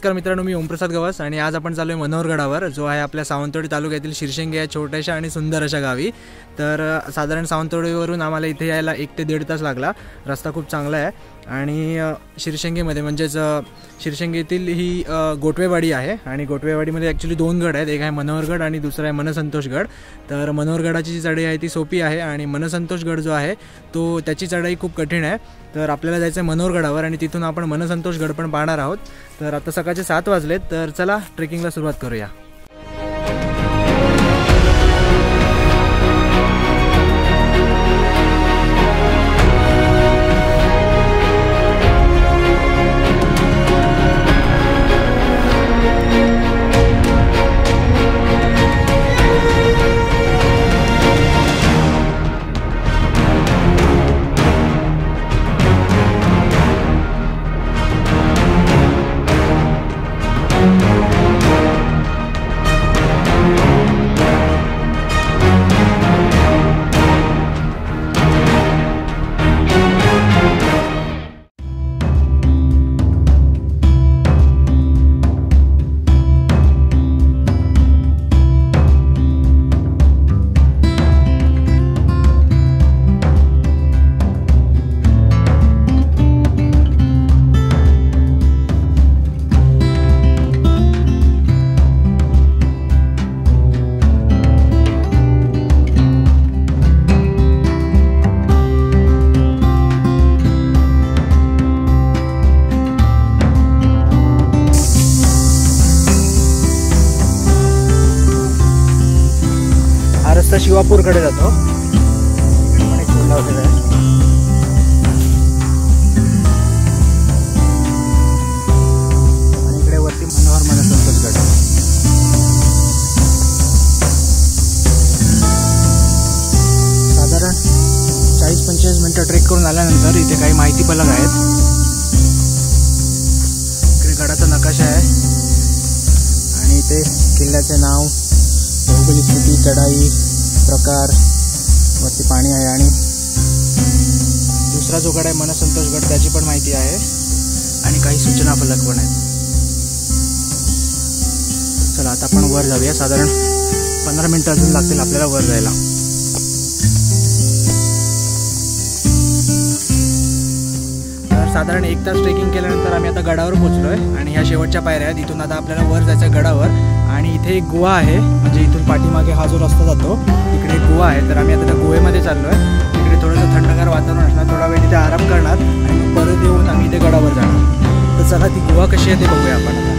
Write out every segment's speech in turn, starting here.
नमस्कार मित्रांनो, मी ओमप्रसाद गवस आणि आज आपण चालू आहे मनोहरगडावर, जो आहे आपल्या सावंतवाडी तालुक्यातील शिरशिंगे या छोट्याशा आणि सुंदर अशा गावी। तर साधारण सावंतवाडीवरून आम्हाला इथे यायला 1 ते 1.5 तास लागला। रस्ता खूप चांगला आहे आणि शिरशिंगेमध्ये म्हणजेच शिरशिंगेतील ही गोटवेवाडी आहे आणि गोटवेवाडीमध्ये ॲक्च्युली 2 गड आहेत, एक आहे मनोहरगड आणि दुसरा आहे मनसंतोषगड। तर मनोहरगडाची जी चढाई आहे ती सोपी आहे आणि मनसंतोषगड जो आहे तो त्याची चढाई खूप कठीण आहे। तर आपल्याला जायचं आहे मनोहरगडावर आणि तिथून आपण मनसंतोषगड पण पाहणार आहोत। तर आता सकाळचे 7 वाजलेत, तर चला ट्रेकिंगला सुरुवात करूया। रस्ता शिवापूरकडे जातो, इकडे एक पूल लावलेला आहे आणि इकडे वरती मनसंतोषगड। साधारण 40-45 मिनिटं ट्रेक करून आल्यानंतर इथे काही माहिती फलक आहेत। इकडे गडाचा नकाशा आहे आणि इथे किल्ल्याचे नाव, भौगोलिक स्थिती, चढाई प्रकार, वरती पाणी आहे आणि दुसरा जो गड आहे मनसंतोषगड त्याची पण माहिती आहे आणि काही सूचना फलक पण आहेत। चला आता आपण वर जाऊया। साधारण 15 मिनिटं अजून लागतील आपल्याला वर जायला। तर साधारण 1 तास ट्रेकिंग केल्यानंतर आम्ही आता गडावर पोहोचलोय आणि ह्या शेवटच्या पायऱ्या आहेत। इथून आता आपल्याला वर जायचं गडावर आणि इथे एक गुहा आहे, म्हणजे इथून पाठीमागे हा जो रस्ता जातो तिकडे एक गुहा आहे। तर आम्ही आता त्या गुहेमध्ये चाललो आहे। तिकडे थोडंसं थंडगार वातावरण असणार, थोडा वेळ तिथे आराम करणार आणि मग परत येऊन आम्ही इथे गडावर जाणार। तर चला ती गुहा कशी आहे ते बघूया आपण आता।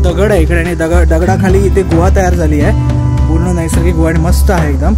दगड आहे इकडे आणि दगडाखाली इथे गुहा तयार झाली आहे, पूर्ण नैसर्गिक गुहा आणि मस्त आहे एकदम।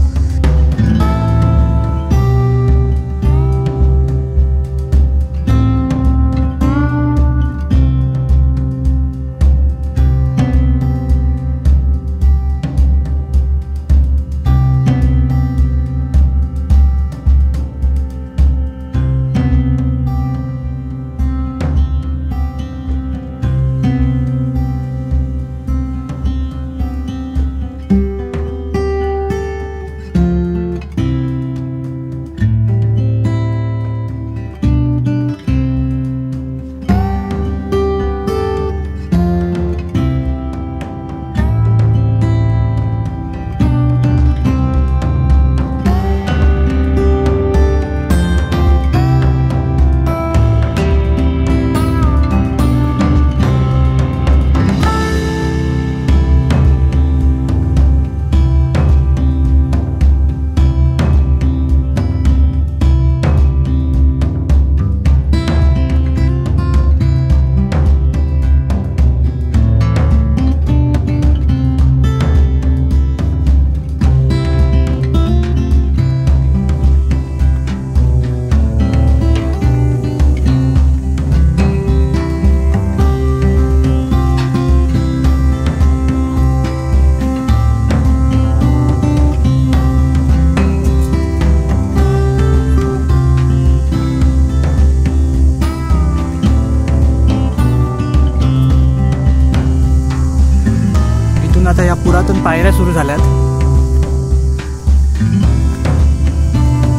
इकडून पायऱ्या सुरू झाल्यात.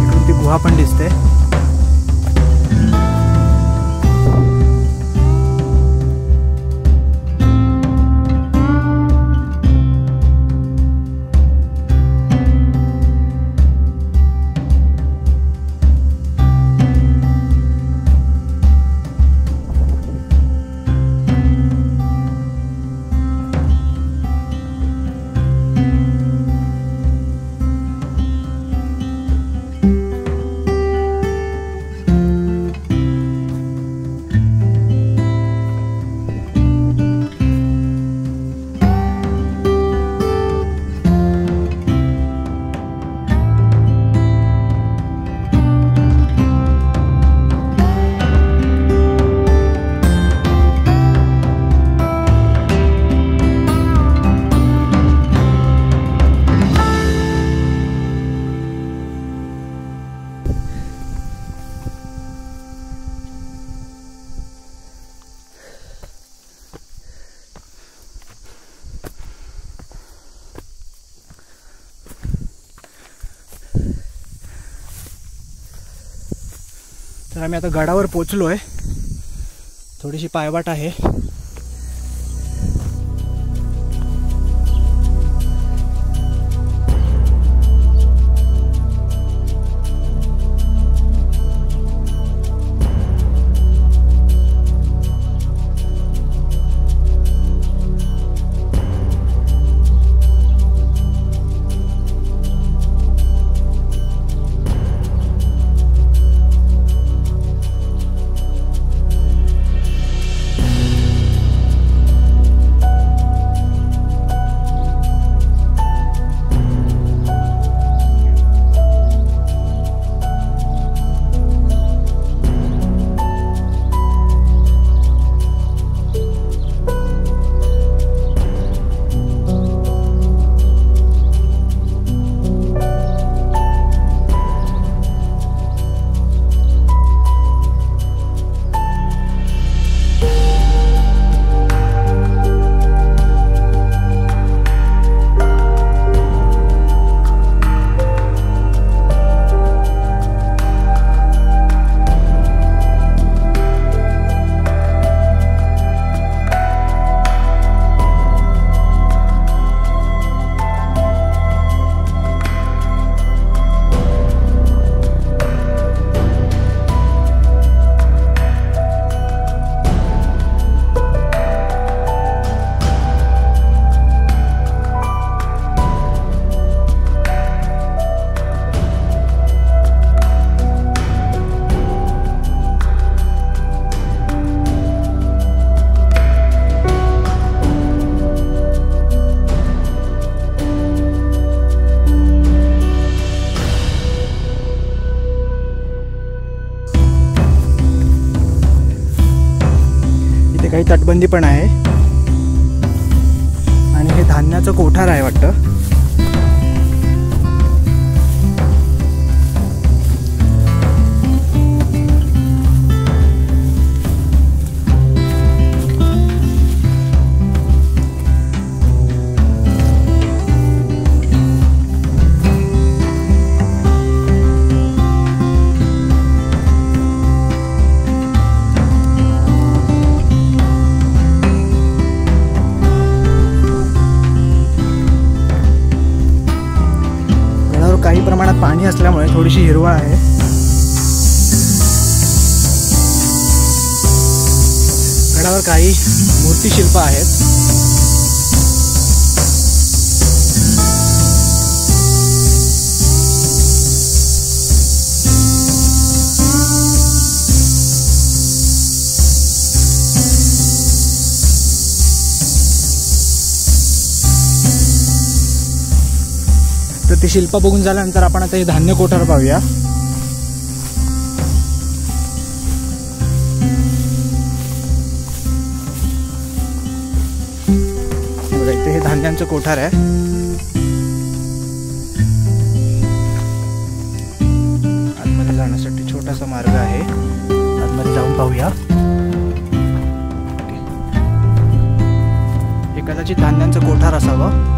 इकडून ती गुहा पण दिसते. तर आम्ही आता गडावर पोचलोय. थोडीशी पायवाट आहे. काही तटबंदी पण आहे आणि हे धान्याचं कोठार आहे वाटतं. काही प्रमाणात पाणी असल्यामुळे थोडीशी हिरवळ आहे. गडावर काही मूर्तिशिल्प आहेत. तर ती शिल्प बघून झाल्यानंतर आपण आता हे धान्य कोठार पाहूया. इथे हे धान्यांचं कोठार आहे. आतमध्ये जाण्यासाठी छोटासा मार्ग आहे. आतमध्ये जाऊन पाहूया. हे कदाचित धान्यांचं कोठार असावं.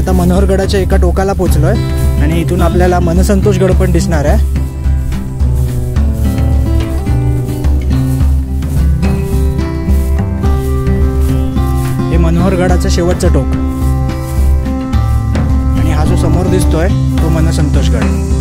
आता मनोहरगडाच्या एका टोकाला पोचलोय आणि इथून आपल्याला मनसंतोषगड पण दिसणार आहे. हे मनोहरगडाचं शेवटचं टोक आणि हा जो समोर दिसतोय तो मनसंतोषगड.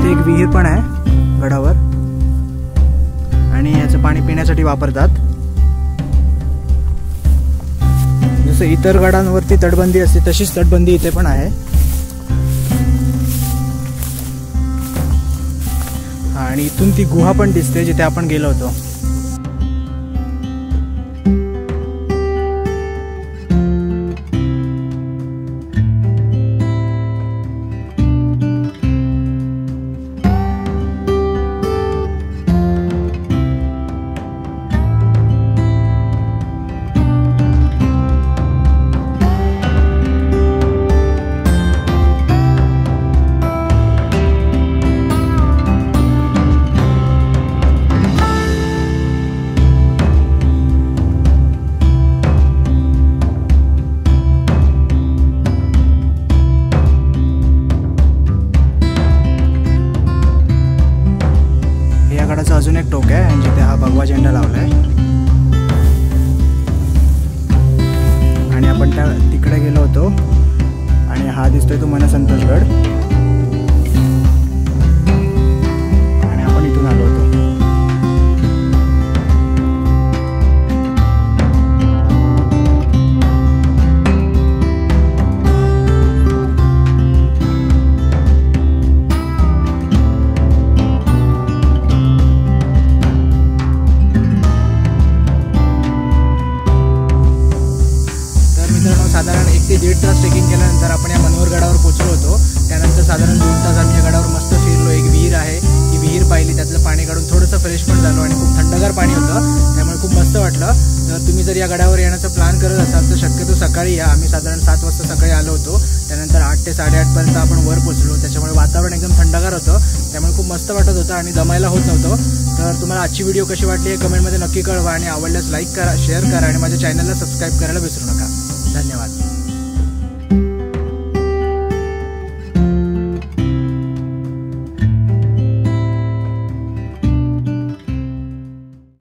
एक विहीर पण आहे गडावर आणि याचं पाणी पिण्यासाठी वापरतात. जसं इतर गडांवरती तटबंदी असते तशीच तटबंदी इथे पण आहे. आणि इथून ती गुहा पण दिसते जिथे आपण गेलो होतो. अजून एक टोक आहे जिथे हा भगवा झेंडा लावलाय आणि आपण त्या तिकडे गेलो होतो आणि हा दिसतोय तो मनसंतोषगड आणि आपण इथून आलो होतो. साधारण 1 ते 1.5 तास ट्रेकिंग केल्यानंतर आपण या मनोहरगडावर पोहोचलो होतो. त्यानंतर साधारण 2 तास आम्ही या गडावर मस्त फिरलो. एक विहीर आहे, ती विहीर पाहिली, त्यातलं पाणी काढून थोडंसं फ्रेश पण झालो आणि खूप थंडगार पाणी होतं, त्यामुळे खूप मस्त वाटलं. तर तुम्ही जर या गडावर येण्याचा प्लॅन करत असाल तर शक्यतो सकाळी या. आम्ही साधारण 7 वाजता सकाळी आलो होतो. त्यानंतर 8 ते 8:30 पर्यंत आपण वर पोहोचलो. त्याच्यामुळे वातावरण एकदम थंडगार होतं, त्यामुळे खूप मस्त वाटत होतं आणि दमायला होत नव्हतं. तर तुम्हाला आजची व्हिडिओ कशी वाटली हे कमेंटमध्ये नक्की कळवा आणि आवडल्यास लाईक करा, शेअर करा आणि माझ्या चॅनलला सबस्क्राईब करायला विसरू नका. धन्यवाद.